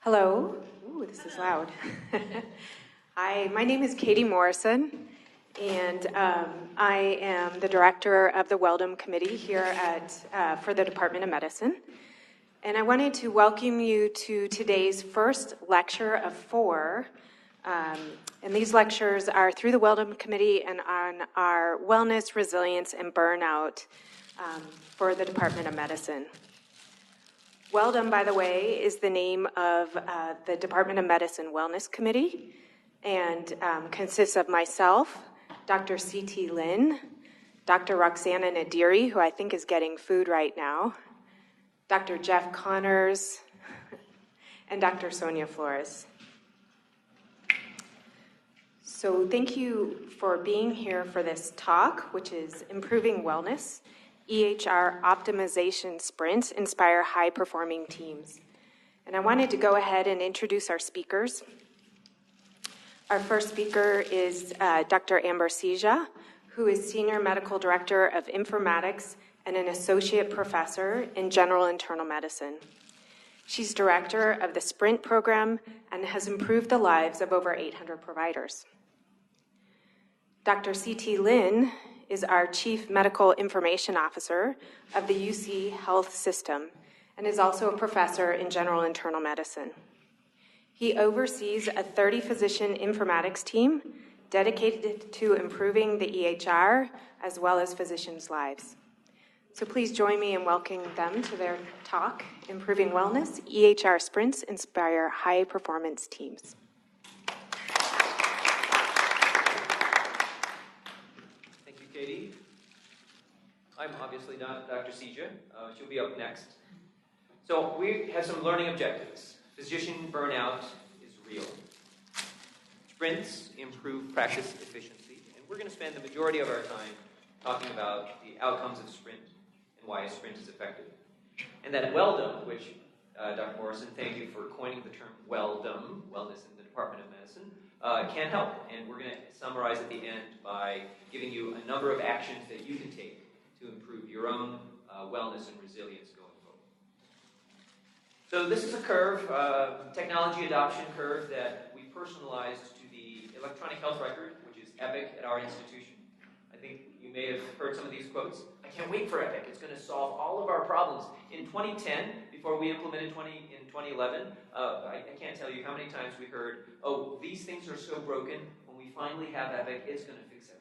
Hello. Ooh, this is loud. Hi, my name is Katie Morrison, and I am the director of the Weldom Committee here for the Department of Medicine. And I wanted to welcome you to today's first lecture of 4. And these lectures are through the Weldom Committee and on our wellness, resilience, and burnout for the Department of Medicine. Weldom, by the way, is the name of the Department of Medicine Wellness Committee and consists of myself, Dr. C.T. Lin, Dr. Roxana Nadiri, who I think is getting food right now, Dr. Jeff Connors, and Dr. Sonia Flores. So thank you for being here for this talk, which is Improving Wellness, EHR Optimization Sprints Inspire High-Performing Teams. And I wanted to go ahead and introduce our speakers. Our first speaker is Dr. Amber Sija, who is Senior Medical Director of Informatics and an Associate Professor in General Internal Medicine. She's Director of the Sprint program and has improved the lives of over 800 providers. Dr. C.T. Lin is our Chief Medical Information Officer of the UC Health System and is also a professor in General Internal Medicine. He oversees a 30-physician informatics team dedicated to improving the EHR as well as physicians' lives. So please join me in welcoming them to their talk, Improving Wellness, EHR Sprints Inspire High-Performance Teams. Katie. I'm obviously not Dr. Sija. She'll be up next. So we have some learning objectives. Physician burnout is real. Sprints improve practice efficiency. And we're going to spend the majority of our time talking about the outcomes of sprint and why a sprint is effective. And that Weldom, which Dr. Morrison, thank you for coining the term Weldom, wellness in the Department of Medicine, can help. And we're going to summarize at the end by giving you a number of actions that you can take to improve your own wellness and resilience going forward. So this is a curve, technology adoption curve that we personalized to the electronic health record, which is EPIC at our institution. I think you may have heard some of these quotes. I can't wait for EPIC. It's going to solve all of our problems. In 2010, before we implemented in 2011, I can't tell you how many times we heard, oh, these things are so broken, when we finally have EPIC, it's going to fix everything.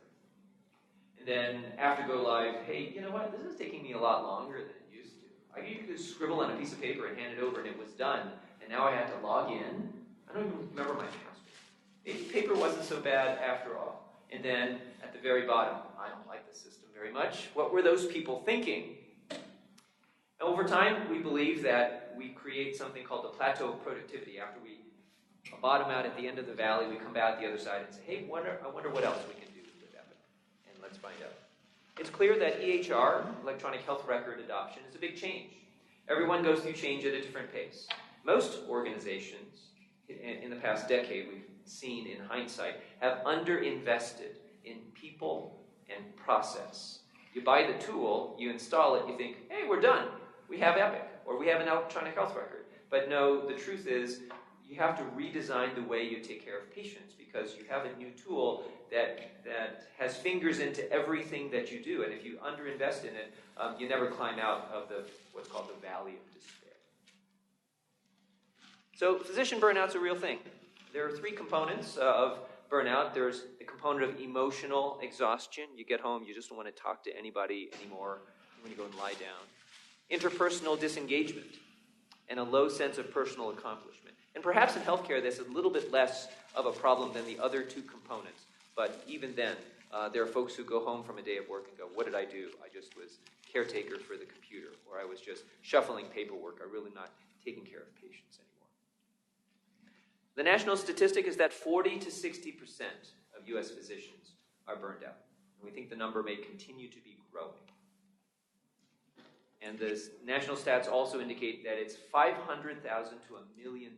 And then after go live, hey, you know what, this is taking me a lot longer than it used to. I used to scribble on a piece of paper and hand it over and it was done, and now I have to log in. I don't even remember my password. Maybe paper wasn't so bad after all. And then at the very bottom, I don't like the system very much. What were those people thinking? Over time, we believe that we create something called the plateau of productivity. After we bottom out at the end of the valley, we come back the other side and say, hey, I wonder what else we can do with EPIC. And let's find out. It's clear that EHR, electronic health record adoption, is a big change. Everyone goes through change at a different pace. Most organizations, in the past decade, we've seen in hindsight, have underinvested in people and process. You buy the tool, you install it, you think, hey, we're done. We have EPIC, or we have an electronic health record. But no, the truth is, you have to redesign the way you take care of patients because you have a new tool that has fingers into everything that you do. And if you underinvest in it, you never climb out of what's called the valley of despair. So physician burnout's a real thing. There are 3 components of burnout. There's the component of emotional exhaustion. You get home, you just don't want to talk to anybody anymore. You want to go and lie down. Interpersonal disengagement and a low sense of personal accomplishment. And perhaps in healthcare, that's a little bit less of a problem than the other 2 components. But even then, there are folks who go home from a day of work and go, what did I do? I just was caretaker for the computer, or I was just shuffling paperwork. I'm really not taking care of patients anymore. The national statistic is that 40 to 60% of U.S. physicians are burned out. And we think the number may continue to be growing. And the national stats also indicate that it's $500,000 to $1 million,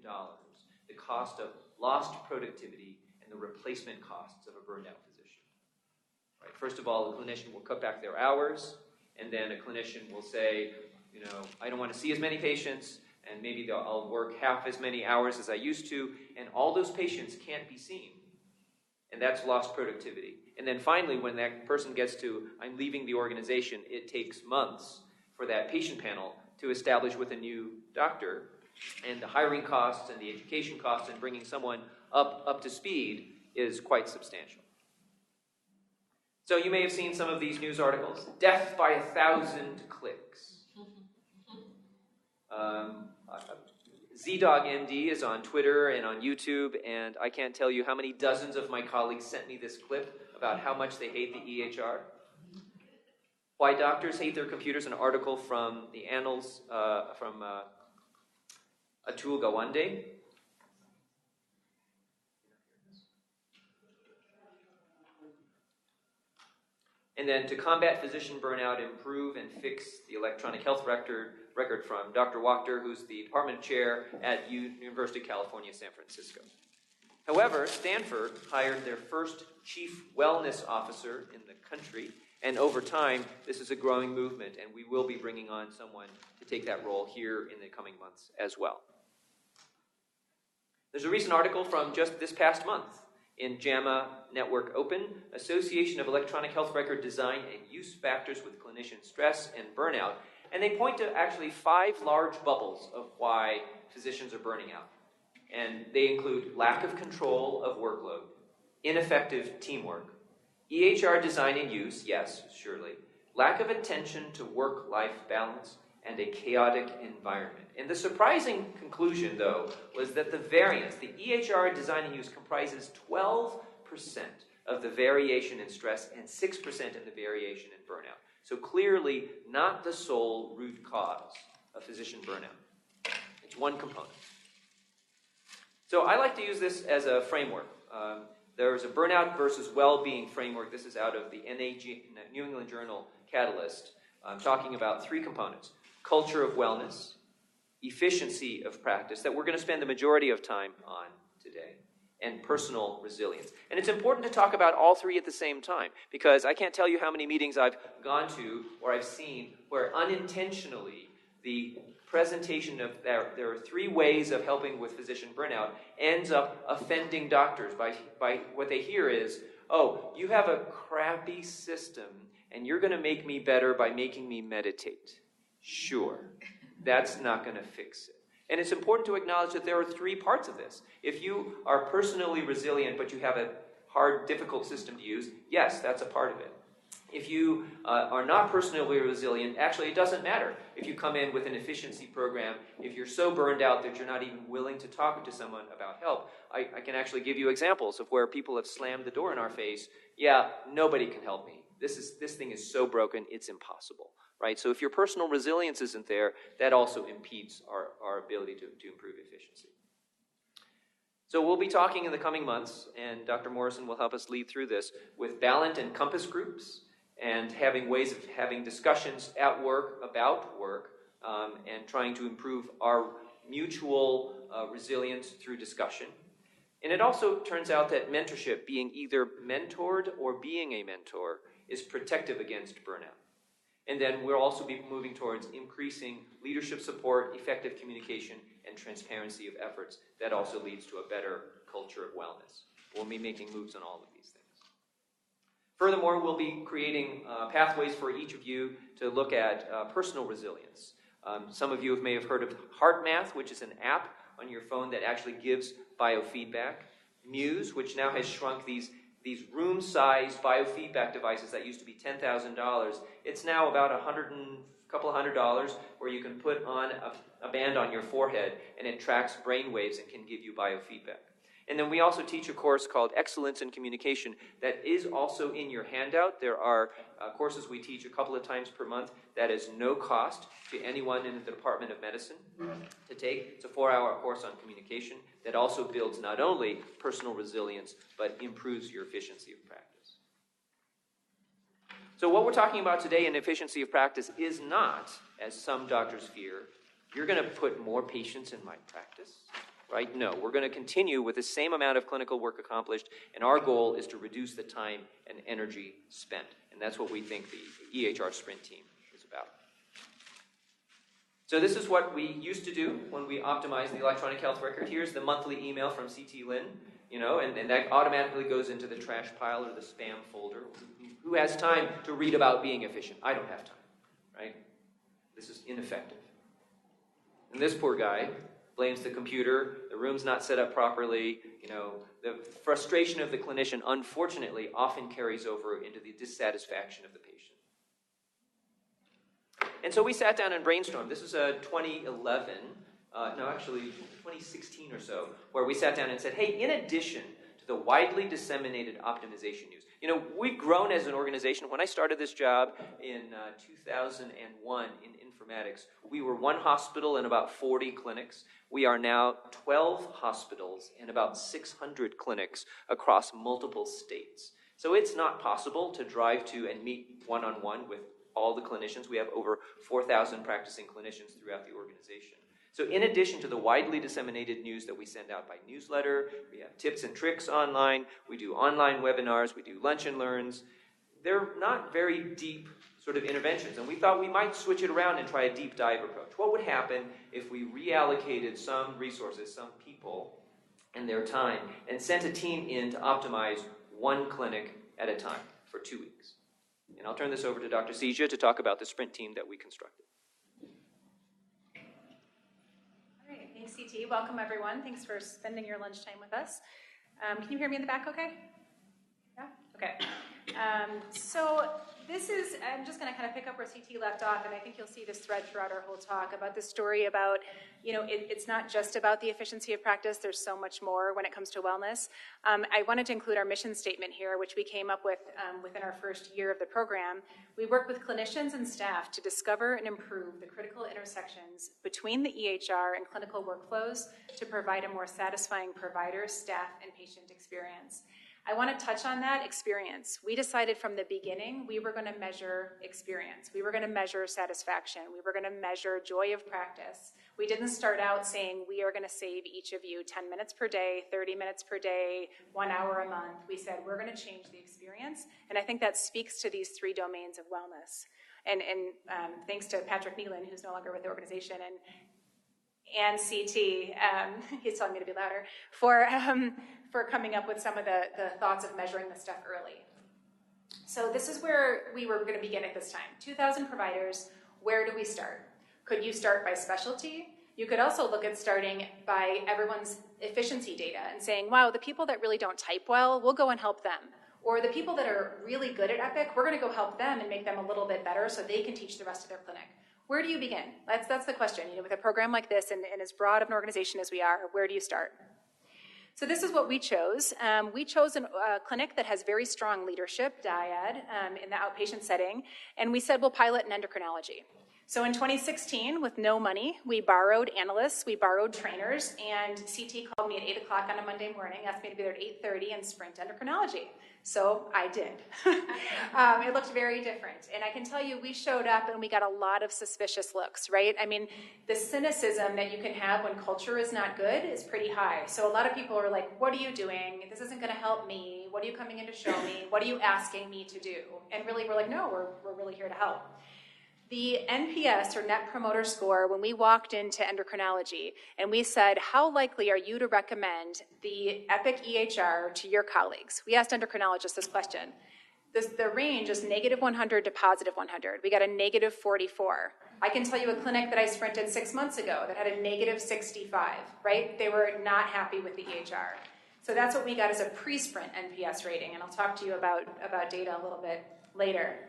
the cost of lost productivity and the replacement costs of a burned out physician. Right? First of all, the clinician will cut back their hours, and then a clinician will say, I don't want to see as many patients, and maybe I'll work half as many hours as I used to, and all those patients can't be seen. And that's lost productivity. And then finally, when that person gets to, I'm leaving the organization, it takes months for that patient panel to establish with a new doctor. And the hiring costs and the education costs and bringing someone up to speed is quite substantial. So you may have seen some of these news articles. Death by 1,000 clicks. ZDogMD is on Twitter and on YouTube, and I can't tell you how many dozens of my colleagues sent me this clip about how much they hate the EHR. Why doctors hate their computers, an article from the Annals, from Atul Gawande. And then to combat physician burnout, improve and fix the electronic health record from Dr. Wachter, who's the department chair at University of California, San Francisco. However, Stanford hired their first chief wellness officer in the country, and over time, this is a growing movement, and we will be bringing on someone to take that role here in the coming months as well. There's a recent article from just this past month in JAMA Network Open, Association of Electronic Health Record Design and Use Factors with Clinician Stress and Burnout, and they point to actually 5 large bubbles of why physicians are burning out. And they include lack of control of workload, ineffective teamwork, EHR design and use, yes, surely, lack of attention to work-life balance, and a chaotic environment. And the surprising conclusion, though, was that the variance, the EHR design and use, comprises 12% of the variation in stress and 6% in the variation in burnout. So clearly not the sole root cause of physician burnout. It's one component. So I like to use this as a framework. There's a burnout versus well-being framework. This is out of the New England Journal Catalyst. I'm talking about 3 components: culture of wellness, efficiency of practice, that we're going to spend the majority of time on today, and personal resilience. And it's important to talk about all 3 at the same time, because I can't tell you how many meetings I've gone to or I've seen where unintentionally the presentation of there are 3 ways of helping with physician burnout ends up offending doctors by what they hear is, oh, you have a crappy system and you're going to make me better by making me meditate. Sure, that's not going to fix it. And it's important to acknowledge that there are 3 parts of this. If you are personally resilient but you have a hard, difficult system to use, yes, that's a part of it. If you are not personally resilient, actually it doesn't matter. If you come in with an efficiency program, if you're so burned out that you're not even willing to talk to someone about help, I can actually give you examples of where people have slammed the door in our face. Yeah, nobody can help me. This thing is so broken, it's impossible. Right? So if your personal resilience isn't there, that also impedes our ability to improve efficiency. So we'll be talking in the coming months, and Dr. Morrison will help us lead through this, with Ballant and Compass groups, and having ways of having discussions at work about work, and trying to improve our mutual resilience through discussion. And it also turns out that mentorship, being either mentored or being a mentor, is protective against burnout. And then we'll also be moving towards increasing leadership support, effective communication, and transparency of efforts. That also leads to a better culture of wellness. We'll be making moves on all of these things. Furthermore, we'll be creating pathways for each of you to look at personal resilience. Some of you may have heard of HeartMath, which is an app on your phone that actually gives biofeedback. Muse, which now has shrunk these room-sized biofeedback devices that used to be $10,000. It's now about couple of $100, where you can put on a band on your forehead, and it tracks brain waves and can give you biofeedback. And then we also teach a course called Excellence in Communication that is also in your handout. There are courses we teach a couple of times per month that is no cost to anyone in the Department of Medicine to take. It's a 4-hour course on communication that also builds not only personal resilience, but improves your efficiency of practice. So what we're talking about today in efficiency of practice is not, as some doctors fear, you're going to put more patients in my practice. Right? No, we're going to continue with the same amount of clinical work accomplished, and our goal is to reduce the time and energy spent. And that's what we think the EHR Sprint team is about. So this is what we used to do when we optimized the electronic health record. Here's the monthly email from CT Lynn, and that automatically goes into the trash pile or the spam folder. Who has time to read about being efficient? I don't have time, right? This is ineffective. And this poor guy blames the computer, the room's not set up properly, the frustration of the clinician, unfortunately, often carries over into the dissatisfaction of the patient. And so we sat down and brainstormed. This is 2016 or so, where we sat down and said, hey, in addition to the widely disseminated optimization news, we've grown as an organization. When I started this job in 2001 in informatics, we were one hospital and about 40 clinics. We are now 12 hospitals and about 600 clinics across multiple states. So it's not possible to drive to and meet one-on-one with all the clinicians. We have over 4,000 practicing clinicians throughout the organization. So in addition to the widely disseminated news that we send out by newsletter, we have tips and tricks online, we do online webinars, we do lunch and learns. They're not very deep sort of interventions, and we thought we might switch it around and try a deep dive approach. What would happen if we reallocated some resources, some people, and their time, and sent a team in to optimize one clinic at a time for 2 weeks? And I'll turn this over to Dr. Sija to talk about the sprint team that we constructed. All right, thanks, CT. Welcome, everyone. Thanks for spending your lunchtime with us. Can you hear me in the back okay? Yeah? Okay. So this is, I'm just going to kind of pick up where CT left off, and I think you'll see this thread throughout our whole talk about this story about, it's not just about the efficiency of practice. There's so much more when it comes to wellness. I wanted to include our mission statement here, which we came up with within our first year of the program. We work with clinicians and staff to discover and improve the critical intersections between the EHR and clinical workflows to provide a more satisfying provider, staff, and patient experience. I want to touch on that experience. We decided from the beginning we were going to measure experience. We were going to measure satisfaction. We were going to measure joy of practice. We didn't start out saying we are going to save each of you 10 minutes per day, 30 minutes per day, 1 hour a month. We said we're going to change the experience, and I think that speaks to these three domains of wellness. And thanks to Patrick Nealon, who's no longer with the organization, and CT, he's telling me to be louder, for coming up with some of the thoughts of measuring this stuff early. So this is where we were going to begin at this time. 2,000 providers, where do we start? Could you start by specialty? You could also look at starting by everyone's efficiency data and saying, wow, the people that really don't type well, we'll go and help them. Or the people that are really good at Epic, we're going to go help them and make them a little bit better so they can teach the rest of their clinic. Where do you begin? That's the question. With a program like this and as broad of an organization as we are, where do you start? So this is what we chose. We chose a clinic that has very strong leadership, dyad, in the outpatient setting, and we said we'll pilot in endocrinology. So in 2016, with no money, we borrowed analysts, we borrowed trainers, and CT called me at 8 o'clock on a Monday morning, asked me to be there at 8:30 and sprint endocrinology. So I did. It looked very different. And I can tell you, we showed up and we got a lot of suspicious looks, right? I mean, the cynicism that you can have when culture is not good is pretty high. So a lot of people are like, what are you doing? This isn't going to help me. What are you coming in to show me? What are you asking me to do? And really, we're like, no, we're really here to help. The NPS, or Net Promoter Score, when we walked into endocrinology and we said, how likely are you to recommend the Epic EHR to your colleagues? We asked endocrinologists this question. The range is -100 to +100. We got a -44. I can tell you a clinic that I sprinted 6 months ago that had a -65, right? They were not happy with the EHR. So that's what we got as a pre-sprint NPS rating, and I'll talk to you about data a little bit later.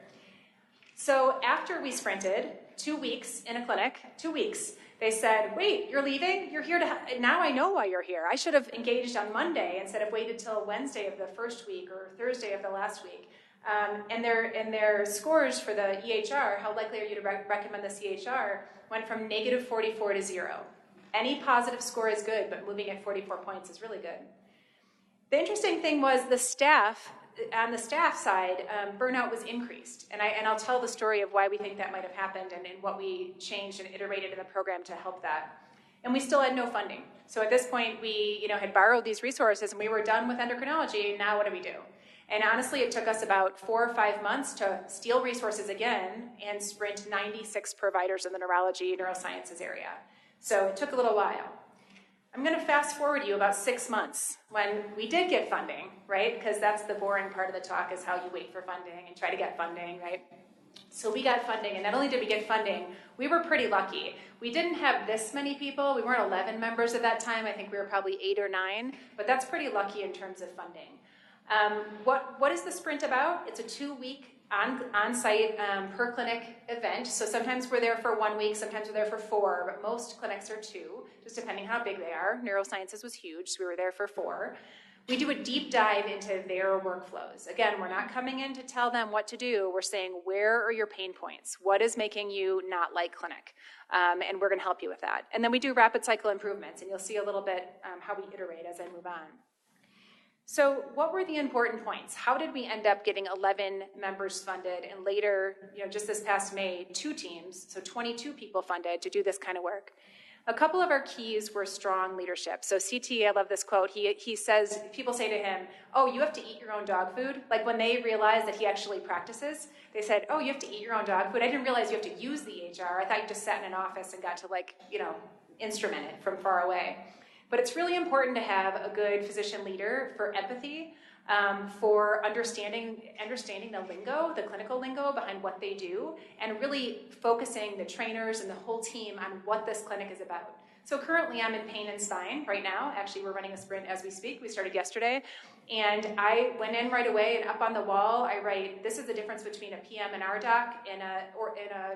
So after we sprinted 2 weeks in a clinic, 2 weeks, they said, wait, you're leaving? You're here now I know why you're here. I should have engaged on Monday instead of waited till Wednesday of the first week or Thursday of the last week. And their scores for the EHR, how likely are you to recommend this EHR, went from -44 to 0. Any positive score is good, but moving at 44 points is really good. The interesting thing was on the staff side, burnout was increased. And I'll tell the story of why we think that might have happened and what we changed and iterated in the program to help that. And we still had no funding. So at this point, we had borrowed these resources and we were done with endocrinology. Now what do we do? And honestly, it took us about 4 or 5 months to steal resources again and sprint 96 providers in the neurology, neurosciences area. So it took a little while. I'm going to fast forward you about 6 months when we did get funding, right? Because that's the boring part of the talk, is how you wait for funding and try to get funding, right? So we got funding, and not only did we get funding, we were pretty lucky. We didn't have this many people. We weren't 11 members at that time. I think we were probably 8 or 9, but that's pretty lucky in terms of funding. What is the sprint about? It's a 2-week on-site per clinic event. So sometimes we're there for 1 week, sometimes we're there for 4, but most clinics are 2, just depending how big they are. Neurosciences was huge, so we were there for 4. We do a deep dive into their workflows. Again, we're not coming in to tell them what to do. We're saying, where are your pain points? What is making you not like clinic? And we're going to help you with that. And then we do rapid cycle improvements, and you'll see a little bit how we iterate as I move on. So what were the important points? How did we end up getting 11 members funded, and later, just this past May, 2 teams, so 22 people funded to do this kind of work? A couple of our keys were strong leadership. So CT, I love this quote. He says, people say to him, oh, you have to eat your own dog food. Like when they realized that he actually practices, they said, oh, you have to eat your own dog food. I didn't realize you have to use the EHR. I thought you just sat in an office and got to instrument it from far away. But it's really important to have a good physician leader for empathy, for understanding the lingo, the clinical lingo behind what they do, and really focusing the trainers and the whole team on what this clinic is about. So currently I'm in pain and spine right now. Actually, we're running a sprint as we speak. We started yesterday. And I went in right away, and up on the wall, I write, this is the difference between a PM and our doc and a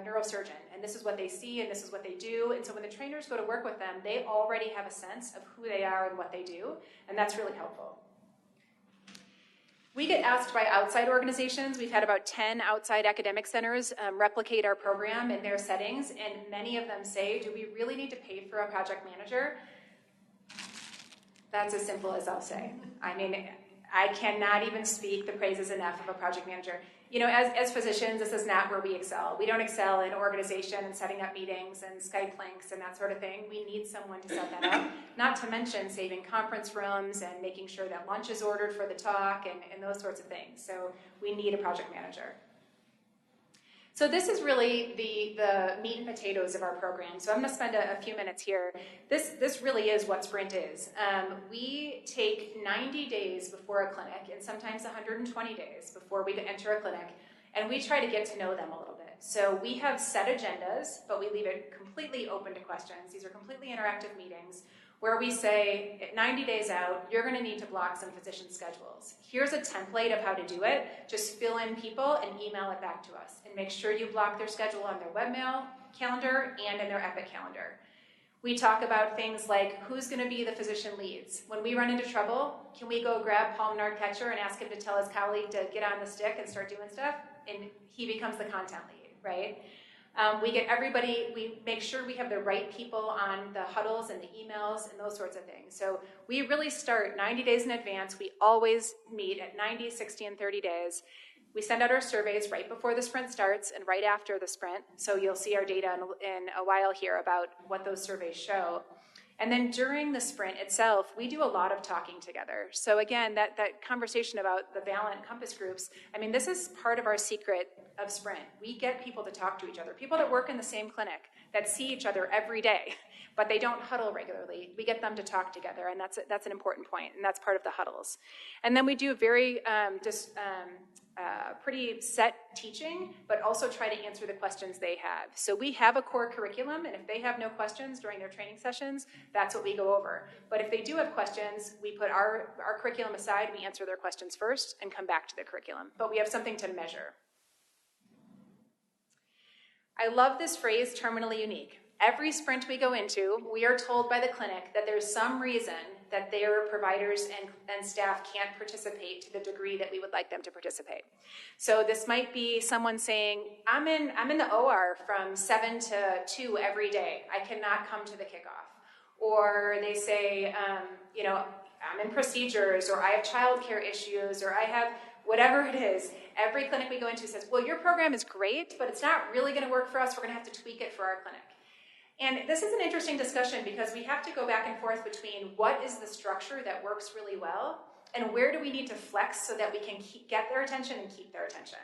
neurosurgeon. And this is what they see, and this is what they do. And so when the trainers go to work with them, they already have a sense of who they are and what they do. And that's really helpful. We get asked by outside organizations. We've had about 10 outside academic centers replicate our program in their settings, and many of them say, do we really need to pay for a project manager? That's as simple as I'll say. I mean, I cannot even speak the praises enough of a project manager. As physicians, this is not where we excel. We don't excel in organization and setting up meetings and Skype links and that sort of thing. We need someone to set that up, not to mention saving conference rooms and making sure that lunch is ordered for the talk and those sorts of things. So we need a project manager. So this is really the meat and potatoes of our program. So I'm going to spend a few minutes here. This really is what Sprint is. We take 90 days before a clinic, and sometimes 120 days before we enter a clinic, and we try to get to know them a little bit. So we have set agendas, but we leave it completely open to questions. These are completely interactive meetings where we say, at 90 days out, you're going to need to block some physician schedules. Here's a template of how to do it. Just fill in people and email it back to us. And make sure you block their schedule on their webmail calendar and in their Epic calendar. We talk about things like who's going to be the physician leads. When we run into trouble, can we go grab Paul Menard-Ketcher and ask him to tell his colleague to get on the stick and start doing stuff? And he becomes the content lead, right? We make sure we have the right people on the huddles and the emails and those sorts of things. So we really start 90 days in advance. We always meet at 90, 60, and 30 days. We send out our surveys right before the sprint starts and right after the sprint. So you'll see our data in a while here about what those surveys show. And then during the sprint itself, we do a lot of talking together. So again, that conversation about the Valent Compass groups, I mean, this is part of our secret of Sprint. We get people to talk to each other, people that work in the same clinic, that see each other every day, but they don't huddle regularly. We get them to talk together, and that's an important point, and that's part of the huddles. And then we do very pretty set teaching, but also try to answer the questions they have. So we have a core curriculum, and if they have no questions during their training sessions, that's what we go over. But if they do have questions, we put our curriculum aside, we answer their questions first, and come back to the curriculum. But we have something to measure. I love this phrase, terminally unique. Every sprint we go into, we are told by the clinic that there's some reason that their providers and staff can't participate to the degree that we would like them to participate. So this might be someone saying, I'm in the OR from 7 to 2 every day. I cannot come to the kickoff. Or they say, I'm in procedures, or I have childcare issues, or I have whatever it is. Every clinic we go into says, well, your program is great, but it's not really going to work for us. We're going to have to tweak it for our clinic. And this is an interesting discussion because we have to go back and forth between what is the structure that works really well And where do we need to flex so that we can get their attention and keep their attention?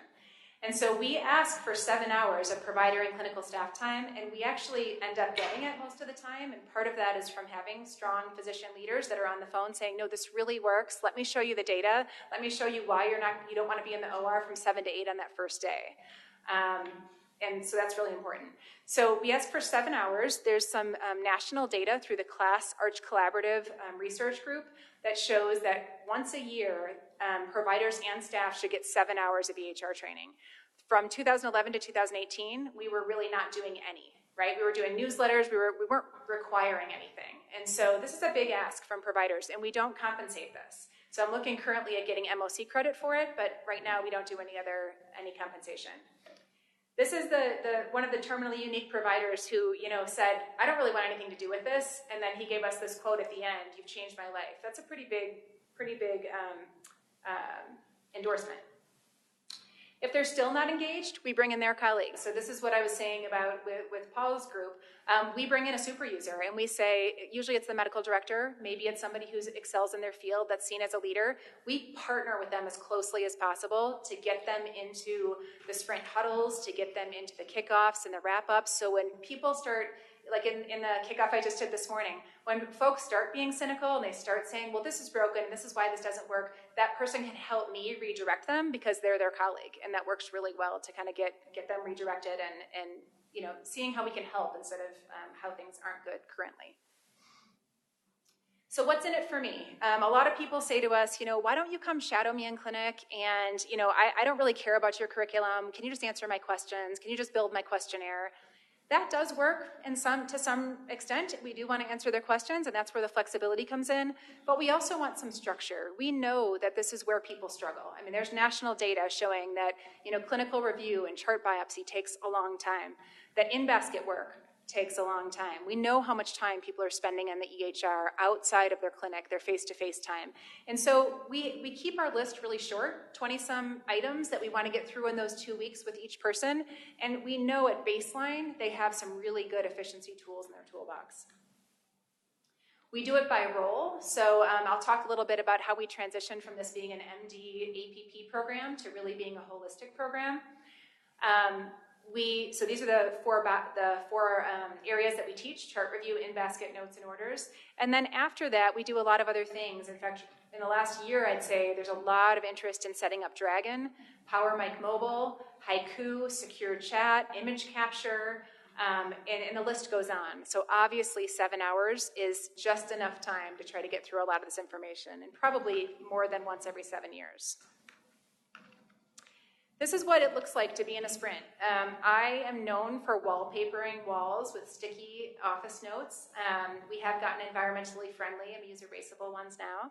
And so we ask for 7 hours of provider and clinical staff time, and we actually end up getting it most of the time. And part of that is from having strong physician leaders that are on the phone saying, no, this really works. Let me show you the data. Let me show you why you don't want to be in the OR from 7 to 8 on that first day. And so that's really important. So we ask for 7 hours. There's some national data through the Class Arch Collaborative research group that shows that once a year, providers and staff should get 7 hours of EHR training. From 2011 to 2018, we were really not doing any, right? We were doing newsletters, we weren't requiring anything. And so this is a big ask from providers, and we don't compensate this. So I'm looking currently at getting MOC credit for it, but right now we don't do any compensation. This is one of the terminally unique providers who, said, I don't really want anything to do with this, and then he gave us this quote at the end, you've changed my life. That's a pretty big endorsement. If they're still not engaged, we bring in their colleagues. So this is what I was saying about with Paul's group. We bring in a super user, and we say, usually it's the medical director, maybe it's somebody who excels in their field that's seen as a leader. We partner with them as closely as possible to get them into the sprint huddles, to get them into the kickoffs and the wrap-ups. So when people start, like in the kickoff I just did this morning, when folks start being cynical and they start saying, well, this is broken, this is why this doesn't work, that person can help me redirect them because they're their colleague. And that works really well to kind of get them redirected and seeing how we can help instead of how things aren't good currently. So what's in it for me? A lot of people say to us, why don't you come shadow me in clinic? And, I don't really care about your curriculum. Can you just answer my questions? Can you just build my questionnaire? That does work to some extent. We do want to answer their questions, and that's where the flexibility comes in. But we also want some structure. We know that this is where people struggle. I mean, there's national data showing that clinical review and chart biopsy takes a long time. That in-basket work takes a long time. We know how much time people are spending on the EHR outside of their clinic, their face-to-face time. And so we keep our list really short, 20-some items that we want to get through in those 2 weeks with each person. And we know at baseline, they have some really good efficiency tools in their toolbox. We do it by role. So I'll talk a little bit about how we transitioned from this being an MD APP program to really being a holistic program. So these are the four areas that we teach: chart review, in-basket, notes, and orders. And then after that, we do a lot of other things. In fact, in the last year, I'd say there's a lot of interest in setting up Dragon, Power Mic Mobile, Haiku, secure chat, image capture, and the list goes on. So obviously 7 hours is just enough time to try to get through a lot of this information, and probably more than once every 7 years. This is what it looks like to be in a sprint. I am known for wallpapering walls with sticky office notes. We have gotten environmentally friendly and we use erasable ones now.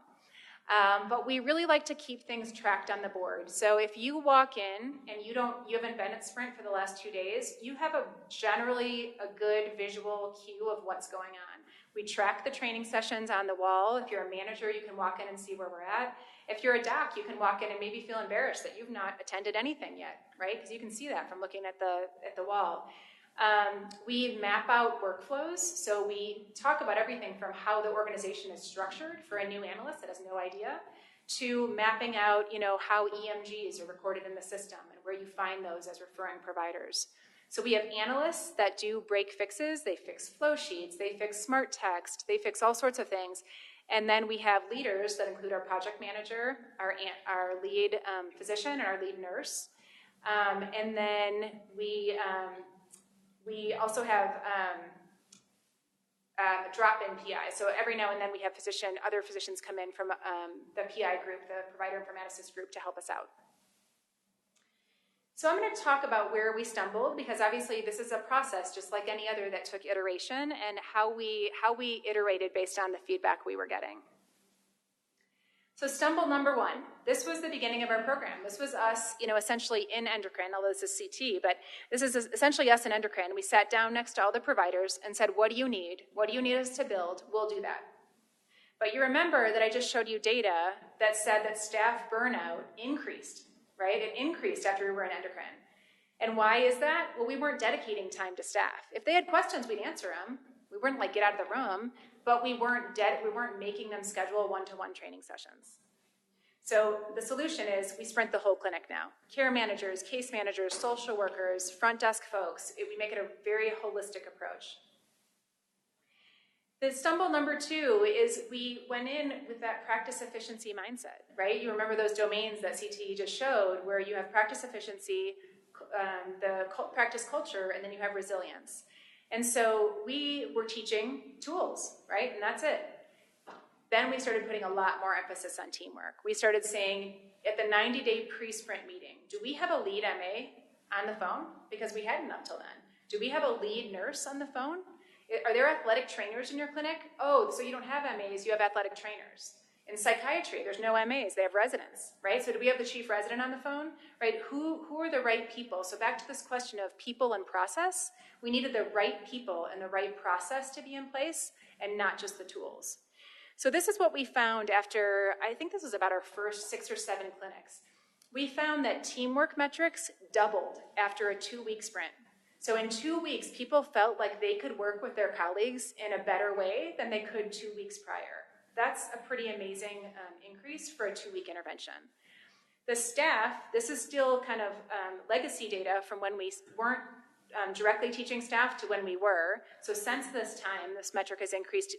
But we really like to keep things tracked on the board. So if you walk in and you haven't been at Sprint for the last 2 days, you have generally a good visual cue of what's going on. We track the training sessions on the wall. If you're a manager, you can walk in and see where we're at. If you're a doc, you can walk in and maybe feel embarrassed that you've not attended anything yet, right? Because you can see that from looking at the wall. We map out workflows, so we talk about everything from how the organization is structured for a new analyst that has no idea, to mapping out, how EMGs are recorded in the system and where you find those as referring providers. So we have analysts that do break fixes. They fix flow sheets, they fix smart text, they fix all sorts of things. And then we have leaders that include our project manager, our lead physician, and our lead nurse. And then we also have drop-in PI. So every now and then we have other physicians come in from the PI group, the provider informaticist group, to help us out. So I'm going to talk about where we stumbled, because obviously this is a process just like any other that took iteration, and how we iterated based on the feedback we were getting. So stumble number one, this was the beginning of our program. This was us, essentially in endocrine, although this is CT, but this is essentially us in endocrine. We sat down next to all the providers and said, what do you need? What do you need us to build? We'll do that. But you remember that I just showed you data that said that staff burnout increased, right? It increased after we were in endocrine. And why is that? Well, we weren't dedicating time to staff. If they had questions, we'd answer them. We weren't get out of the room, but we weren't making them schedule one-to-one training sessions. So the solution is we sprint the whole clinic now. Care managers, case managers, social workers, front desk folks, we make it a very holistic approach. The stumble number 2 is we went in with that practice efficiency mindset, right? You remember those domains that CT just showed where you have practice efficiency, the practice culture, and then you have resilience. And so we were teaching tools, right? And that's it. Then we started putting a lot more emphasis on teamwork. We started saying at the 90-day pre-sprint meeting, do we have a lead MA on the phone? Because we hadn't up till then. Do we have a lead nurse on the phone? Are there athletic trainers in your clinic? Oh, so you don't have MAs, you have athletic trainers. In psychiatry, there's no MAs, they have residents, right? So do we have the chief resident on the phone, right? Who are the right people? So back to this question of people and process, we needed the right people and the right process to be in place and not just the tools. So this is what we found after, I think this was about our first 6 or 7 clinics. We found that teamwork metrics doubled after a 2-week sprint. So in 2 weeks, people felt like they could work with their colleagues in a better way than they could 2 weeks prior. That's a pretty amazing increase for a 2-week intervention. The staff, this is still kind of legacy data from when we weren't directly teaching staff to when we were. So since this time, this metric has increased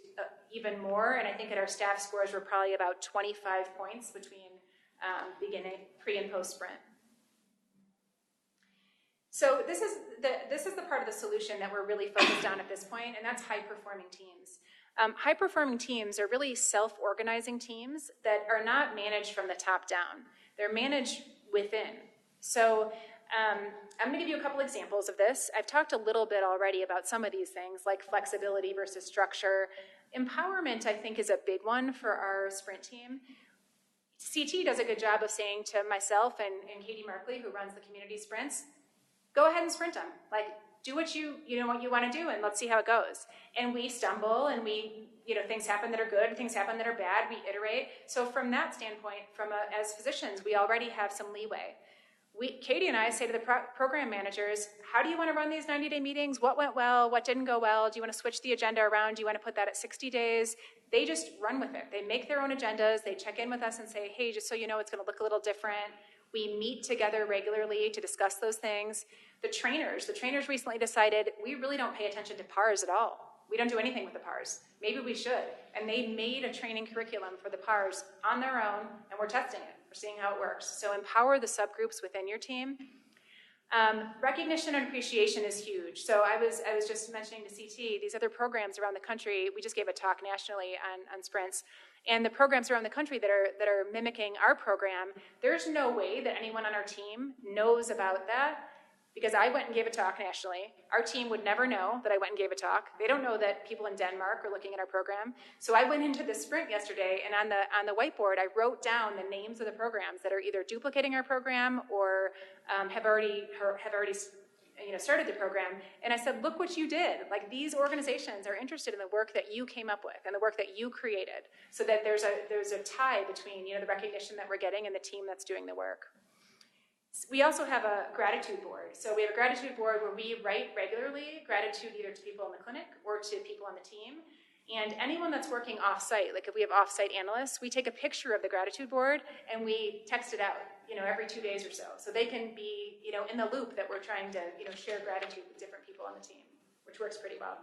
even more, and I think at our staff scores were probably about 25 points between beginning, pre and post sprint. So this is the part of the solution that we're really focused on at this point, and that's high-performing teams. High-performing teams are really self-organizing teams that are not managed from the top down. They're managed within. So I'm going to give you a couple examples of this. I've talked a little bit already about some of these things, like flexibility versus structure. Empowerment, I think, is a big one for our sprint team. CT does a good job of saying to myself and Katie Markley, who runs the community sprints, go ahead and sprint them. Like, do what you want to do, and let's see how it goes. And we stumble, and things happen that are good, things happen that are bad. We iterate. So from that standpoint, as physicians, we already have some leeway. Katie and I say to the program managers, how do you want to run these 90-day meetings? What went well? What didn't go well? Do you want to switch the agenda around? Do you want to put that at 60 days? They just run with it. They make their own agendas. They check in with us and say, hey, just so you know, it's going to look a little different. We meet together regularly to discuss those things. The trainers recently decided we really don't pay attention to PARs at all. We don't do anything with the PARs. Maybe we should. And they made a training curriculum for the PARs on their own, and we're testing it. We're seeing how it works. So empower the subgroups within your team. Recognition and appreciation is huge. So I was just mentioning to CT, these other programs around the country, we just gave a talk nationally on sprints, and the programs around the country that are mimicking our program, there's no way that anyone on our team knows about that, because I went and gave a talk nationally. Our team would never know that I went and gave a talk. They don't know that people in Denmark are looking at our program. So I went into the sprint yesterday, and on the whiteboard, I wrote down the names of the programs that are either duplicating our program or have already started the program. And I said, look what you did. Like, these organizations are interested in the work that you came up with and the work that you created, so that there's a tie between the recognition that we're getting and the team that's doing the work. We also have a gratitude board. So we have a gratitude board where we write regularly gratitude either to people in the clinic or to people on the team. And anyone that's working off-site, like if we have off-site analysts, we take a picture of the gratitude board and we text it out, every 2 days or so. So they can be, in the loop that we're trying to, share gratitude with different people on the team, which works pretty well.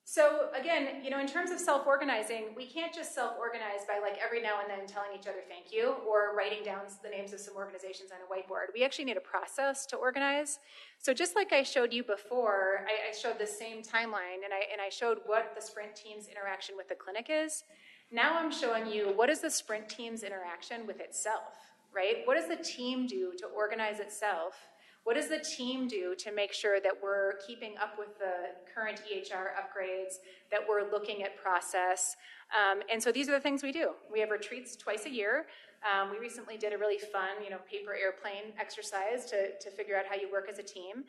So again, in terms of self-organizing, we can't just self-organize by every now and then telling each other thank you or writing down the names of some organizations on a whiteboard. We actually need a process to organize. So just like I showed you before, I showed the same timeline and I showed what the sprint team's interaction with the clinic is. Now I'm showing you what is the sprint team's interaction with itself, right? What does the team do to organize itself? What does the team do to make sure that we're keeping up with the current EHR upgrades, that we're looking at process? And so these are the things we do. We have retreats twice a year. We recently did a really fun, paper airplane exercise to figure out how you work as a team.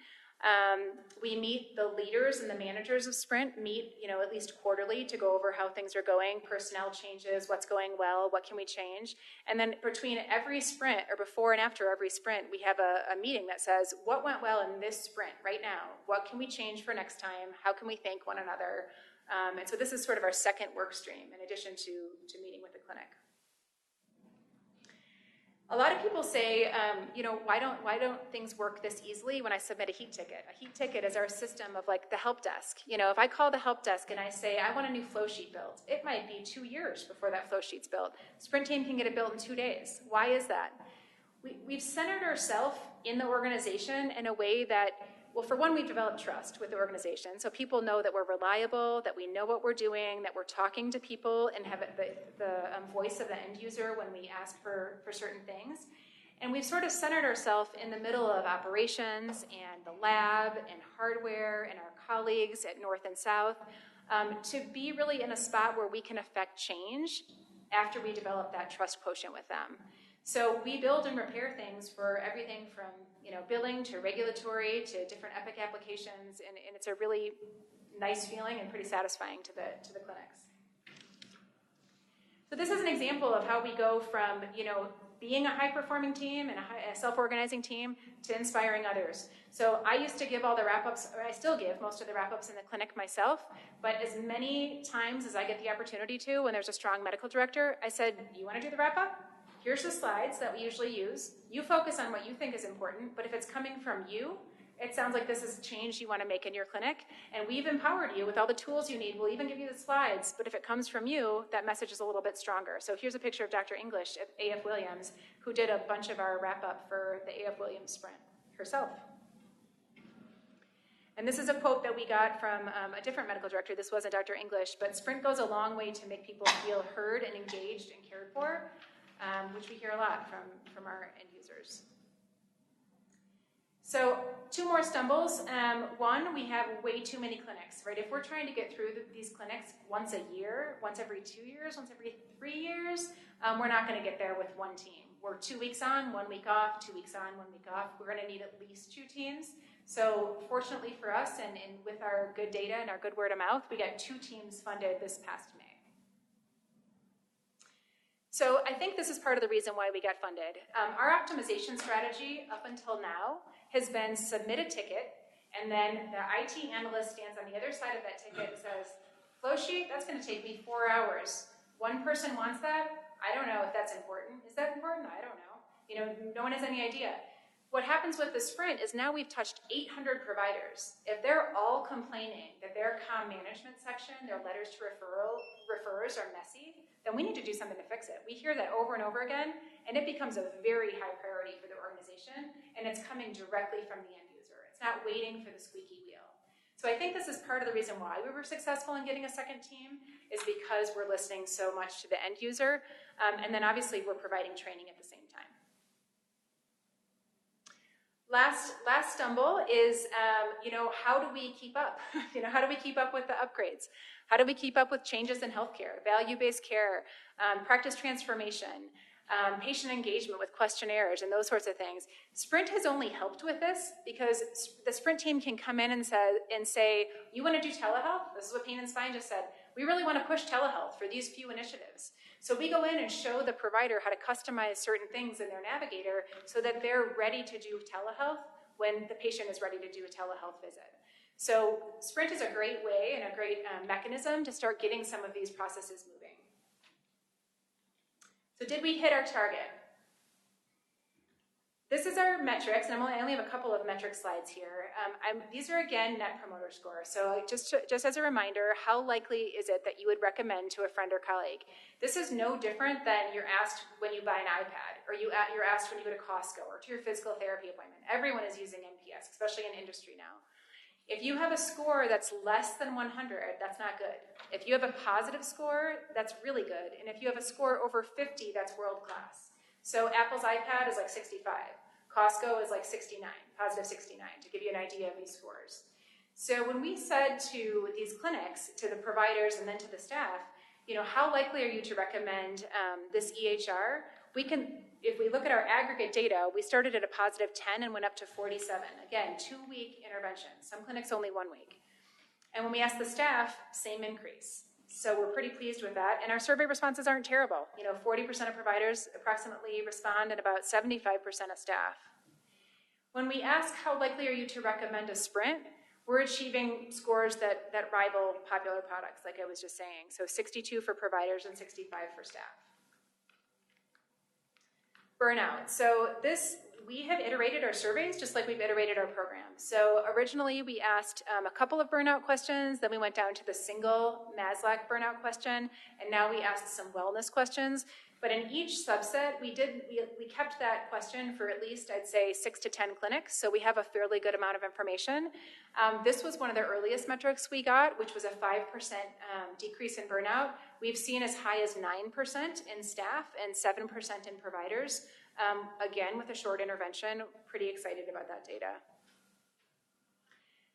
We meet the leaders and the managers of Sprint, meet at least quarterly to go over how things are going, personnel changes, what's going well, what can we change. And then between every sprint, or before and after every sprint, we have a meeting that says, what went well in this sprint right now? What can we change for next time? How can we thank one another? And so this is sort of our second work stream in addition to meeting with the clinic. A lot of people say, why don't things work this easily when I submit a heat ticket? A heat ticket is our system of like the help desk. If I call the help desk and I say, I want a new flow sheet built, it might be 2 years before that flow sheet's built. Sprint team can get it built in 2 days. Why is that? We've centered ourselves in the organization in a way that, well, for one, we've developed trust with the organization. So people know that we're reliable, that we know what we're doing, that we're talking to people and have the voice of the end user when we ask for certain things. And we've sort of centered ourselves in the middle of operations and the lab and hardware and our colleagues at North and South to be really in a spot where we can affect change after we develop that trust quotient with them. So we build and repair things for everything from billing to regulatory to different Epic applications, and it's a really nice feeling and pretty satisfying to the clinics. So this is an example of how we go from being a high-performing team and a self-organizing team to inspiring others. So I used to give all the wrap-ups, or I still give most of the wrap-ups in the clinic myself, but as many times as I get the opportunity to when there's a strong medical director, I said, you want to do the wrap-up? Here's the slides that we usually use. You focus on what you think is important, but if it's coming from you, it sounds like this is a change you want to make in your clinic, and we've empowered you with all the tools you need. We'll even give you the slides, but if it comes from you, that message is a little bit stronger. So here's a picture of Dr. English at AF Williams, who did a bunch of our wrap-up for the AF Williams sprint herself. And this is a quote that we got from a different medical director. This wasn't Dr. English, but sprint goes a long way to make people feel heard and engaged and cared for, which we hear a lot from our end users. So 2 more stumbles. One, we have way too many clinics, right? If we're trying to get through these clinics once a year, once every 2 years, once every 3 years, we're not going to get there with one team. We're 2 weeks on, 1 week off, 2 weeks on, 1 week off. We're going to need at least 2 teams. So fortunately for us, and with our good data and our good word of mouth, we got 2 teams funded this past May. So I think this is part of the reason why we got funded. Our optimization strategy up until now has been submit a ticket, and then the IT analyst stands on the other side of that ticket and says, flow sheet, that's going to take me 4 hours. One person wants that. I don't know if that's important. Is that important? I don't know. No one has any idea. What happens with the sprint is now we've touched 800 providers. If they're all complaining that their comm management section, their letters to referrers are messy, then we need to do something to fix it. We hear that over and over again, and it becomes a very high priority for the organization, and it's coming directly from the end user. It's not waiting for the squeaky wheel. So I think this is part of the reason why we were successful in getting a second team, is because we're listening so much to the end user, and then obviously we're providing training at the same time. Last stumble is, how do we keep up? How do we keep up with the upgrades? How do we keep up with changes in healthcare, value-based care, practice transformation, patient engagement with questionnaires and those sorts of things? Sprint has only helped with this because the Sprint team can come in and say, you want to do telehealth? This is what Pain and Spine just said. We really want to push telehealth for these few initiatives. So we go in and show the provider how to customize certain things in their navigator so that they're ready to do telehealth when the patient is ready to do a telehealth visit. So Sprint is a great way and a great mechanism to start getting some of these processes moving. So did we hit our target? This is our metrics, and I only have a couple of metric slides here. These are, again, Net Promoter Score. So just as a reminder, how likely is it that you would recommend to a friend or colleague? This is no different than you're asked when you buy an iPad, or you're asked when you go to Costco, or to your physical therapy appointment. Everyone is using NPS, especially in industry now. If you have a score that's less than 100, that's not good. If you have a positive score, that's really good. And if you have a score over 50, that's world class. So Apple's iPad is like 65. Costco is like 69, positive 69, to give you an idea of these scores. So when we said to these clinics, to the providers, and then to the staff, how likely are you to recommend this EHR? If we look at our aggregate data, we started at a positive 10 and went up to 47. Again, 2-week intervention. Some clinics only 1 week. And when we asked the staff, same increase. So we're pretty pleased with that. And our survey responses aren't terrible. 40% of providers approximately respond, and about 75% of staff. When we ask how likely are you to recommend a sprint, we're achieving scores that rival popular products, like I was just saying. So 62 for providers and 65 for staff. Burnout. So we have iterated our surveys just like we've iterated our program. So originally we asked a couple of burnout questions, then we went down to the single Maslach burnout question, and now we asked some wellness questions. But in each subset, we kept that question for at least, I'd say, 6 to 10 clinics, so we have a fairly good amount of information. This was one of the earliest metrics we got, which was a 5% decrease in burnout. We've seen as high as 9% in staff and 7% in providers. Again, with a short intervention, pretty excited about that data.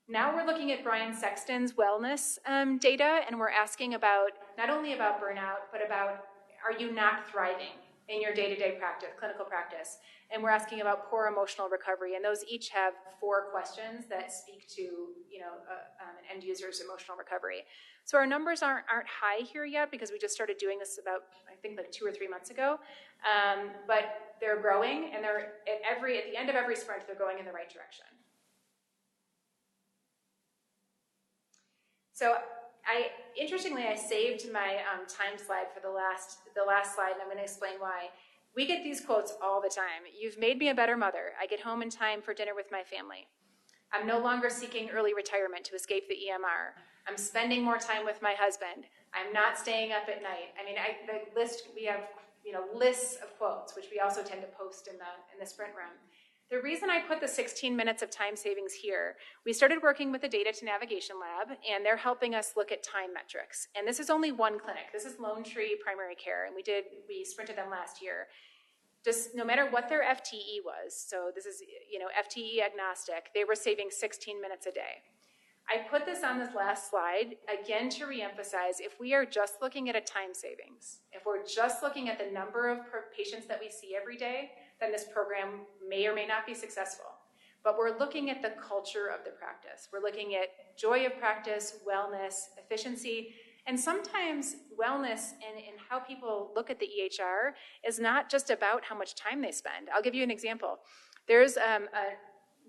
Now we're looking at Brian Sexton's wellness data, and we're asking about, not only about burnout, but about, are you not thriving in your day-to-day practice, clinical practice? And we're asking about poor emotional recovery, and those each have 4 questions that speak to, an end user's emotional recovery. So our numbers aren't high here yet because we just started doing this about, I think, like 2 or 3 months ago. But they're growing, and they're at the end of every sprint, they're going in the right direction. So interestingly, I saved my time slide for the last slide, and I'm going to explain why. We get these quotes all the time. You've made me a better mother. I get home in time for dinner with my family. I'm no longer seeking early retirement to escape the EMR. I'm spending more time with my husband. I'm not staying up at night. I mean, the list, we have lists of quotes, which we also tend to post in the sprint room. The reason I put the 16 minutes of time savings here, we started working with the Data to Navigation Lab, and they're helping us look at time metrics. And this is only one clinic. This is Lone Tree Primary Care, and we sprinted them last year. Just no matter what their FTE was, so this is FTE agnostic, they were saving 16 minutes a day. I put this on this last slide, again, to reemphasize, if we are just looking at a time savings, if we're just looking at the number of patients that we see every day, then this program may or may not be successful. But we're looking at the culture of the practice. We're looking at joy of practice, wellness, efficiency, and sometimes wellness and how people look at the EHR is not just about how much time they spend. I'll give you an example. There's a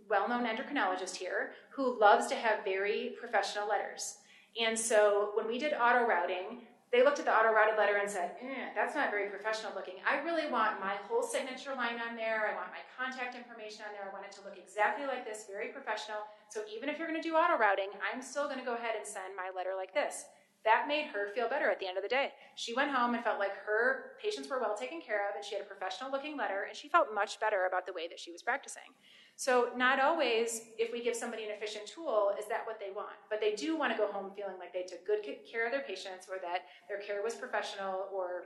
well-known endocrinologist here who loves to have very professional letters. And so when we did auto routing, they looked at the auto-routed letter and said, that's not very professional looking. I really want my whole signature line on there. I want my contact information on there. I want it to look exactly like this, very professional. So even if you're going to do auto-routing, I'm still going to go ahead and send my letter like this. That made her feel better at the end of the day. She went home and felt like her patients were well taken care of, and she had a professional-looking letter, and she felt much better about the way that she was practicing. So not always, if we give somebody an efficient tool, is that what they want. But they do want to go home feeling like they took good care of their patients, or that their care was professional, or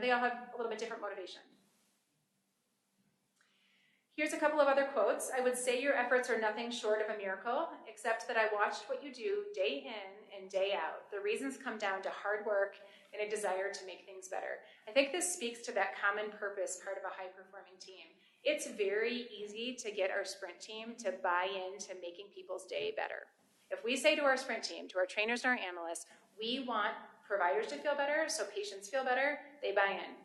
they all have a little bit different motivation. Here's a couple of other quotes. I would say your efforts are nothing short of a miracle, except that I watched what you do day in and day out. The reasons come down to hard work and a desire to make things better. I think this speaks to that common purpose part of a high-performing team. It's very easy to get our sprint team to buy into making people's day better. If we say to our sprint team, to our trainers and our analysts, we want providers to feel better, so patients feel better, they buy in.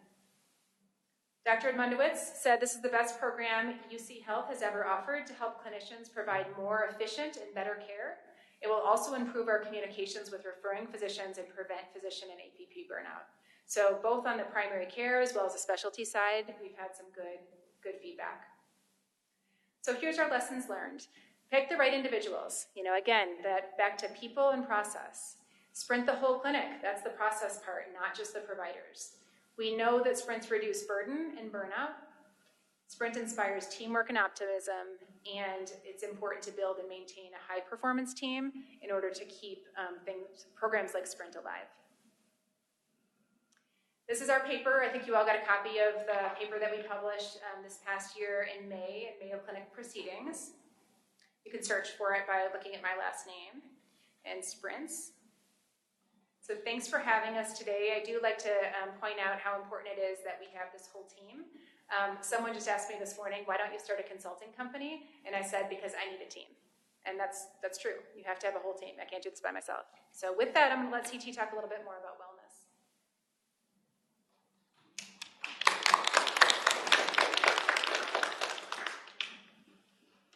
Dr. Edmundowitz said this is the best program UC Health has ever offered to help clinicians provide more efficient and better care. It will also improve our communications with referring physicians and prevent physician and APP burnout. So both on the primary care as well as the specialty side, we've had some good feedback. So here's our lessons learned. Pick the right individuals. Again, that back to people and process. Sprint the whole clinic. That's the process part, not just the providers. We know that sprints reduce burden and burnout. Sprint inspires teamwork and optimism, and it's important to build and maintain a high-performance team in order to keep programs like Sprint alive. This is our paper. I think you all got a copy of the paper that we published this past year in May at Mayo Clinic Proceedings. You can search for it by looking at my last name and sprints. So thanks for having us today. I do like to point out how important it is that we have this whole team. Someone just asked me this morning, why don't you start a consulting company? And I said, because I need a team. And that's true. You have to have a whole team. I can't do this by myself. So with that, I'm going to let CT talk a little bit more about wellness.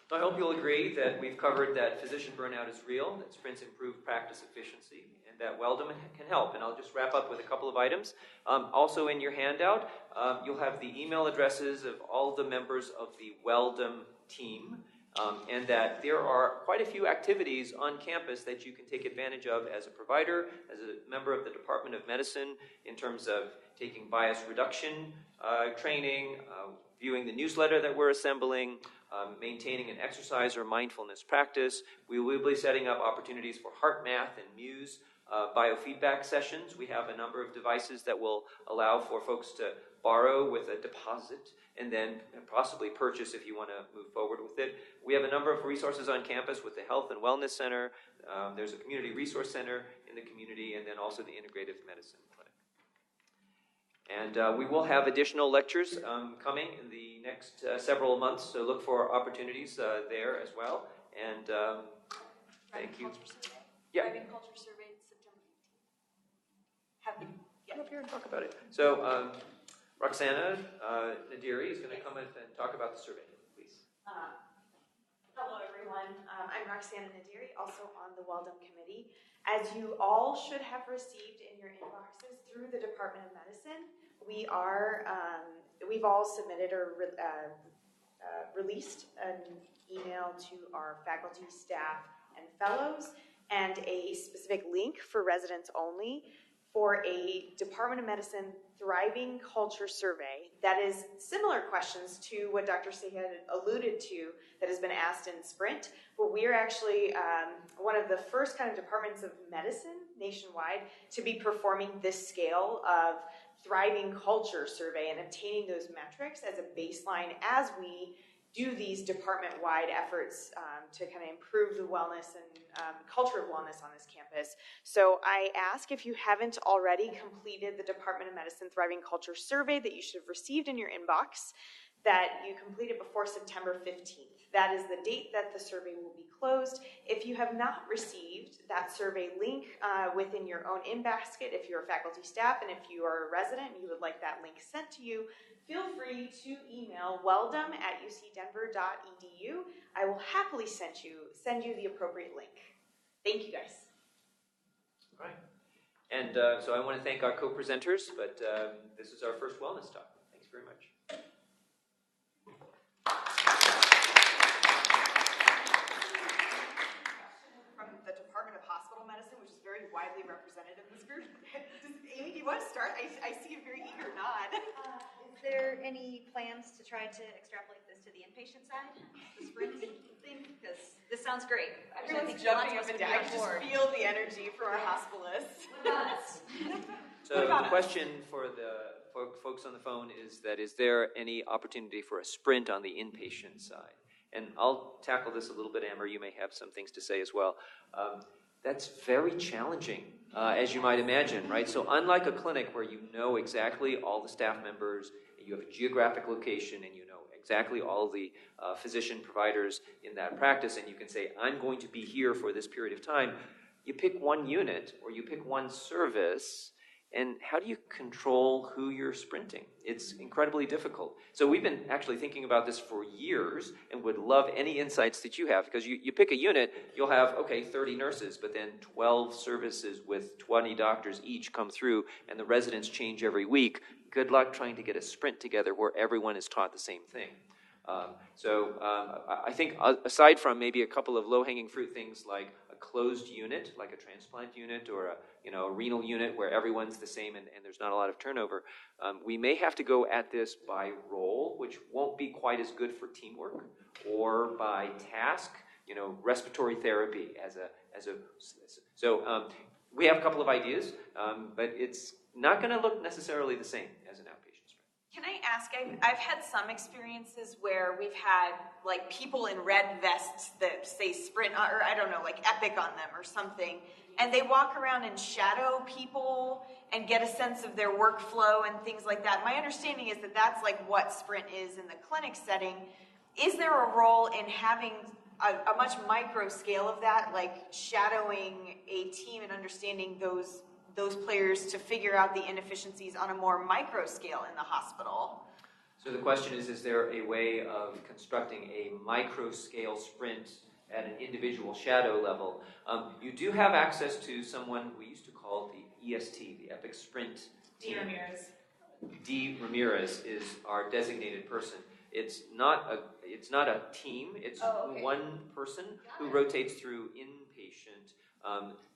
So I hope you'll agree that we've covered that physician burnout is real, that sprints improve practice efficiency, and that Weldom can help. And I'll just wrap up with a couple of items. Also in your handout, you'll have the email addresses of all the members of the Weldom team, and that there are quite a few activities on campus that you can take advantage of as a provider, as a member of the Department of Medicine, in terms of taking bias reduction training, viewing the newsletter that we're assembling, maintaining an exercise or mindfulness practice. We will be setting up opportunities for heart math and Muse biofeedback sessions. We have a number of devices that will allow for folks to borrow with a deposit and then possibly purchase if you want to move forward with it. We have a number of resources on campus with the Health and Wellness Center. There's a community resource center in the community, and then also the Integrative Medicine Clinic. And we will have additional lectures coming in the next several months, so look for opportunities there as well. And thank you. Yeah. Driving Culture Survey, September 15th. Come up here and talk about it. So Roxana Nadiri is going to come and talk about the survey, please. Hello, everyone. I'm Roxana Nadiri, also on the Weldom Committee. As you all should have received in your inboxes through the Department of Medicine, we've all submitted or released an email to our faculty, staff, and fellows, and a specific link for residents only for a Department of Medicine Thriving Culture Survey that is similar questions to what Dr. Seha alluded to that has been asked in Sprint, but we're actually one of the first kind of departments of medicine nationwide to be performing this scale of Thriving Culture Survey and obtaining those metrics as a baseline as we do these department-wide efforts to kind of improve the wellness and culture of wellness on this campus. So I ask, if you haven't already completed the Department of Medicine Thriving Culture Survey that you should have received in your inbox, that you complete it before September 15th. That is the date that the survey will be closed. If you have not received that survey link within your own in-basket, if you're a faculty, staff, and if you are a resident and you would like that link sent to you, feel free to email weldom@ucdenver.edu. I will happily send you the appropriate link. Thank you, guys. All right. And so I want to thank our co-presenters, but this is our first wellness talk. Thanks very much. From the Department of Hospital Medicine, which is very widely represented in this group. Amy, do you want to start? I see a very eager nod. Is there any plans to try to extrapolate this to the inpatient side, the sprint thing? Because this sounds great. Everyone's jumping up and down. I just feel the energy from our hospitalists. What about us? So the question for the folks on the phone is there any opportunity for a sprint on the inpatient side? And I'll tackle this a little bit, Amber. You may have some things to say as well. That's very challenging, as you might imagine, right? So unlike a clinic where you know exactly all the staff members, and you have a geographic location, and you know exactly all the physician providers in that practice, and you can say, I'm going to be here for this period of time, you pick one unit or you pick one service, and how do you control who you're sprinting? It's incredibly difficult. So we've been actually thinking about this for years and would love any insights that you have, because you pick a unit, you'll have, 30 nurses, but then 12 services with 20 doctors each come through, and the residents change every week. Good luck trying to get a sprint together where everyone is taught the same thing. I think aside from maybe a couple of low-hanging fruit things like a closed unit, like a transplant unit or a renal unit where everyone's the same and there's not a lot of turnover, we may have to go at this by role, which won't be quite as good for teamwork, or by task, respiratory therapy so we have a couple of ideas, but it's not going to look necessarily the same as an outpatient sprint. Can I ask, I've had some experiences where we've had like people in red vests that say Sprint, or I don't know, like Epic on them or something, and they walk around and shadow people and get a sense of their workflow and things like that. My understanding is that that's like what Sprint is in the clinic setting. Is there a role in having a much micro scale of that, like shadowing a team and understanding those players to figure out the inefficiencies on a more micro scale in the hospital? So the question is there a way of constructing a micro-scale sprint at an individual shadow level? You do have access to someone we used to call the EST, the Epic Sprint team. D. Ramirez is our designated person. It's not a team. It's one person who rotates through inpatient.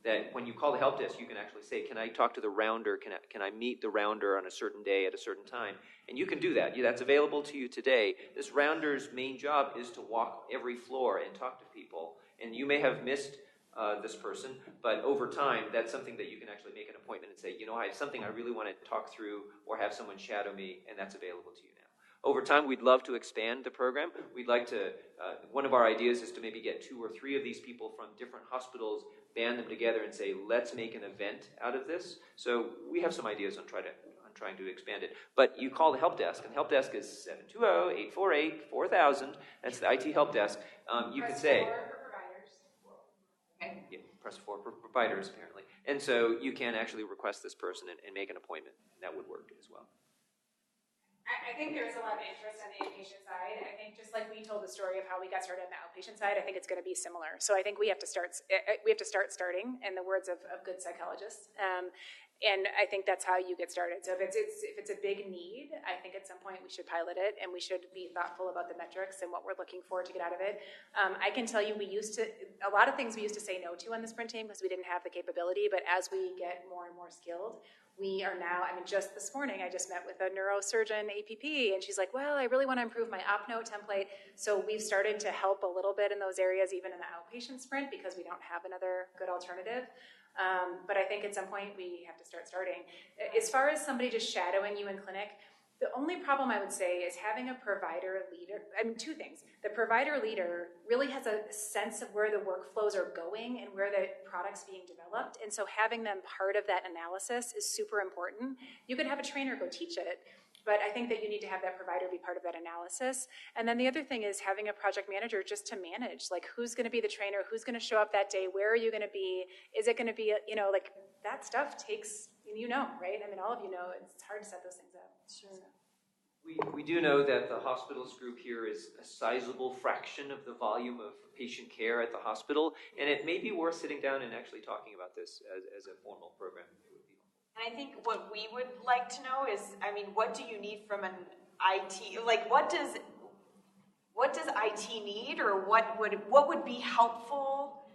That when you call the help desk, you can actually say, "Can I talk to the rounder? Can I meet the rounder on a certain day at a certain time?" And you can do that. That's available to you today. This rounder's main job is to walk every floor and talk to people. And you may have missed this person, but over time, that's something that you can actually make an appointment and say, I have something I really want to talk through or have someone shadow me, and that's available to you now. Over time, we'd love to expand the program. We'd like to, one of our ideas is to maybe get 2 or 3 of these people from different hospitals, band them together and say, let's make an event out of this. So we have some ideas on trying to expand it. But you call the help desk, and the help desk is 720-848-4000. That's the IT help desk. You can say... Yeah, press 4 for providers, apparently. And so you can actually request this person and make an appointment. That would work as well. I think there's a lot of interest on the inpatient side. I think just like we told the story of how we got started on the outpatient side, I think it's going to be similar. So I think we have to start starting, in the words of good psychologists. And I think that's how you get started. So if it's a big need, I think at some point we should pilot it, and we should be thoughtful about the metrics and what we're looking for to get out of it. I can tell you a lot of things we used to say no to on the sprint team because we didn't have the capability, but as we get more and more skilled, we are now, just this morning I just met with a neurosurgeon APP, and she's like, well, I really want to improve my OpNote template. So we've started to help a little bit in those areas, even in the outpatient sprint, because we don't have another good alternative. But I think at some point we have to starting. As far as somebody just shadowing you in clinic, the only problem I would say is having a provider leader. 2 things. The provider leader really has a sense of where the workflows are going and where the product's being developed. And so having them part of that analysis is super important. You could have a trainer go teach it, but I think that you need to have that provider be part of that analysis. And then the other thing is having a project manager just to manage, like who's going to be the trainer, who's going to show up that day, where are you going to be, is it going to be, like that stuff takes, right? All of you know, it's hard to set those things up. Sure. So. We do know that the hospitals group here is a sizable fraction of the volume of patient care at the hospital, and it may be worth sitting down and actually talking about this as a formal program. And I think what we would like to know is, what do you need from an IT? Like, what does IT need, or what would be helpful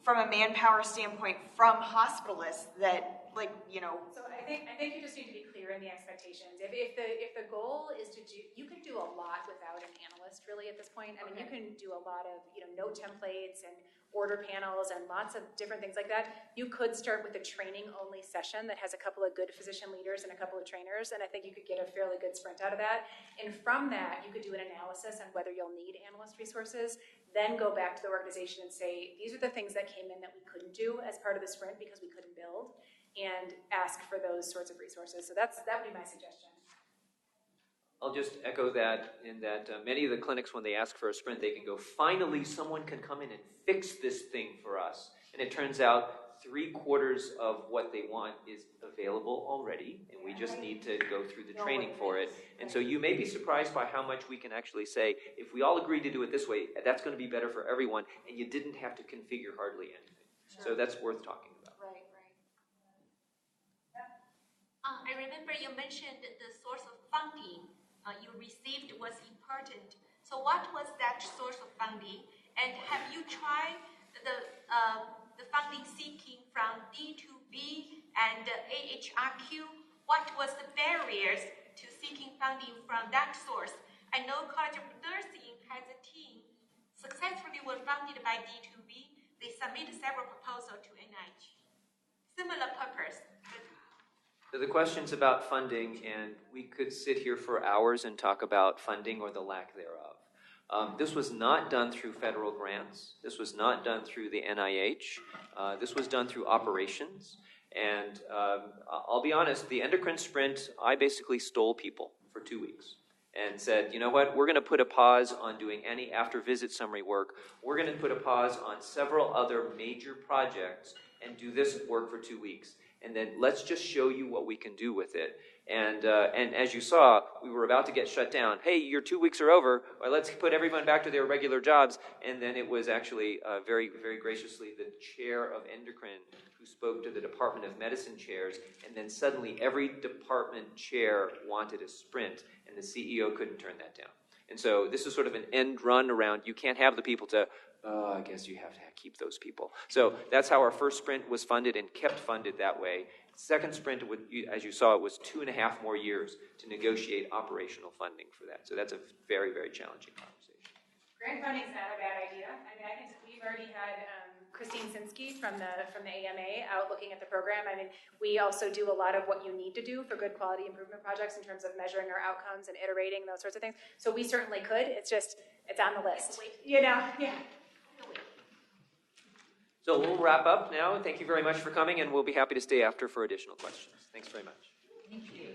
from a manpower standpoint from hospitalists that, So I think you just need to be clear in the expectations. If the goal is to do, you can do a lot without an analyst really at this point. You can do a lot of note templates and order panels and lots of different things like that. You could start with a training-only session that has a couple of good physician leaders and a couple of trainers, and I think you could get a fairly good sprint out of that. And from that, you could do an analysis on whether you'll need analyst resources, then go back to the organization and say, these are the things that came in that we couldn't do as part of the sprint because we couldn't build, and ask for those sorts of resources. So that would be my suggestion. I'll just echo that in that many of the clinics, when they ask for a sprint, they can go, finally someone can come in and fix this thing for us. And it turns out 3/4 of what they want is available already, and we just need to go through the training for it. And so you may be surprised by how much we can actually say, if we all agree to do it this way, that's going to be better for everyone, and you didn't have to configure hardly anything. Sure. So that's worth talking about. Right. I remember you mentioned the source of funding you received was important. So what was that source of funding? And have you tried the funding seeking from D2B and AHRQ? What was the barriers to seeking funding from that source? I know College of Nursing has a team successfully was funded by D2B. They submitted several proposals to NIH. Similar purpose. So the question's about funding, and we could sit here for hours and talk about funding or the lack thereof. This was not done through federal grants. This was not done through the NIH. This was done through operations. And I'll be honest, the endocrine sprint, I basically stole people for 2 weeks and said, you know what, we're going to put a pause on doing any after-visit summary work. We're going to put a pause on several other major projects and do this work for 2 weeks. And then let's just show you what we can do with it. And as you saw, we were about to get shut down. Hey, your 2 weeks are over. Well, let's put everyone back to their regular jobs. And then it was actually very, very graciously the chair of endocrine who spoke to the Department of Medicine chairs. And then suddenly every department chair wanted a sprint, and the CEO couldn't turn that down. And so this is sort of an end run around, you can't have the people to, I guess you have to keep those people. So that's how our first sprint was funded and kept funded that way. Second sprint, as you saw, it was 2.5 more years to negotiate operational funding for that. So that's a very, very challenging conversation. Grant funding's not a bad idea. I mean, I think we've already had Christine Sinsky from the AMA out looking at the program. I mean, we also do a lot of what you need to do for good quality improvement projects in terms of measuring our outcomes and iterating, those sorts of things. So we certainly could. It's just, it's on the list. You know, yeah. So we'll wrap up now. Thank you very much for coming, and we'll be happy to stay after for additional questions. Thanks very much. Thank you.